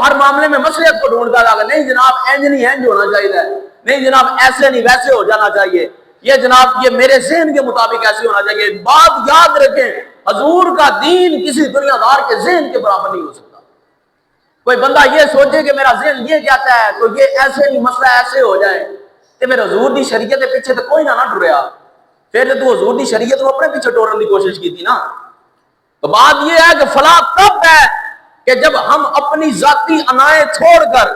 ہر معاملے میں مصلحت کو ڈھونڈتا تھا کہ نہیں جناب اینج نہیں اینج ہونا چاہیے، نہیں جناب ایسے نہیں ویسے ہو جانا چاہیے، یہ جناب یہ میرے ذہن کے مطابق ایسے ہونا چاہیے۔ بات یاد رکھیں، حضور کا دین کسی دنیا دار کے ذہن کے برابر نہیں ہو سکتا۔ کوئی بندہ یہ سوچے کہ میرا ذہن یہ کہتا ہے تو یہ ایسے نہیں مسئلہ ایسے ہو جائے، کہ میرے حضور دی شریعت کے پیچھے تو کوئی نہ ٹریا، پھر تو حضور دی شریعت کو اپنے پیچھے ٹورن کی کوشش کی تھی نا۔ تو بات یہ ہے کہ فلاح تب ہے کہ جب ہم اپنی ذاتی انائیں چھوڑ کر،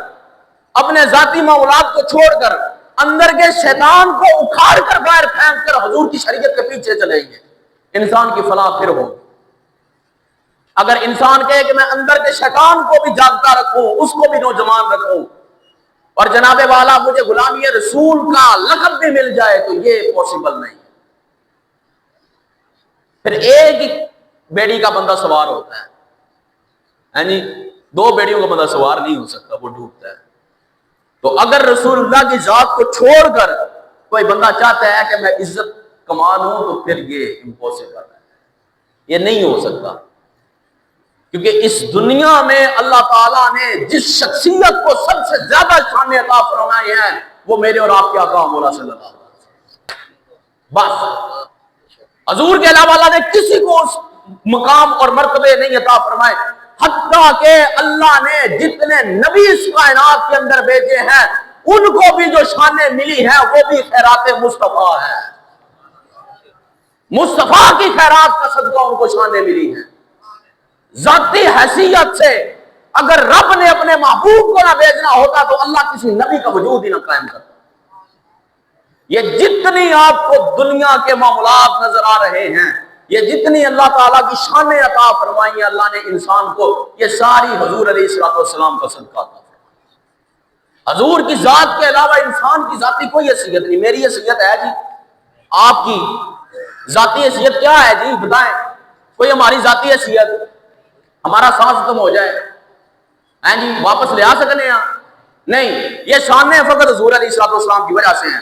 اپنے ذاتی معاملات کو چھوڑ کر، اندر کے شیطان کو اکھاڑ کر باہر پھینک کر حضور کی شریعت کے پیچھے چلیں گے، انسان کی فلاح پھر ہو۔ اگر انسان کہے کہ میں اندر کے شیطان کو بھی جاگتا رکھوں، اس کو بھی نوجوان رکھوں، اور جناب والا مجھے غلامی رسول کا لقب بھی مل جائے، تو یہ پاسبل نہیں ہے۔ پھر ایک ہی بیڑی کا بندہ سوار ہوتا ہے، یعنی دو بیڑیوں کا بندہ سوار نہیں ہو سکتا، وہ ڈوبتا ہے۔ تو اگر رسول اللہ کی ذات کو چھوڑ کر کوئی بندہ چاہتا ہے کہ میں عزت کما لوں، تو پھر یہ امپاسبل ہے، یہ نہیں ہو سکتا۔ کیونکہ اس دنیا میں اللہ تعالیٰ نے جس شخصیت کو سب سے زیادہ شان عطا فرمائی ہے، وہ میرے اور آپ کے آقا مولا صلی اللہ علیہ وسلم۔ بس حضور کے علاوہ اللہ نے کسی کو اس مقام اور مرتبے نہیں عطا فرمائے، حتیٰ کہ اللہ نے جتنے نبی اس کائنات کے اندر بھیجے ہیں، ان کو بھی جو شانیں ملی ہیں وہ بھی خیرات مصطفیٰ ہے۔ مصطفیٰ کی خیرات کا صدقہ ان کو شانیں ملی ہیں۔ ذاتی حیثیت سے اگر رب نے اپنے محبوب کو نہ بھیجنا ہوتا تو اللہ کسی نبی کا وجود ہی نہ قائم کرتا۔ یہ جتنی آپ کو دنیا کے معاملات نظر آ رہے ہیں، یہ جتنی اللہ تعالیٰ کی شانیں عطا فرمائی ہیں اللہ نے انسان کو، یہ ساری حضور علیہ السلام کا صدقہ تھا۔ حضور کی ذات کے علاوہ انسان کی ذاتی کوئی حیثیت نہیں۔ میری حیثیت ہے جی، آپ کی ذاتی حیثیت کیا ہے جی بتائیں؟ کوئی ہماری ذاتی حیثیت، ہمارا سانس ختم ہو جائے جی واپس لے آ سکنے ہیں؟ نہیں، یہ شانیں فقط حضور علیہ السلام کی وجہ سے ہیں۔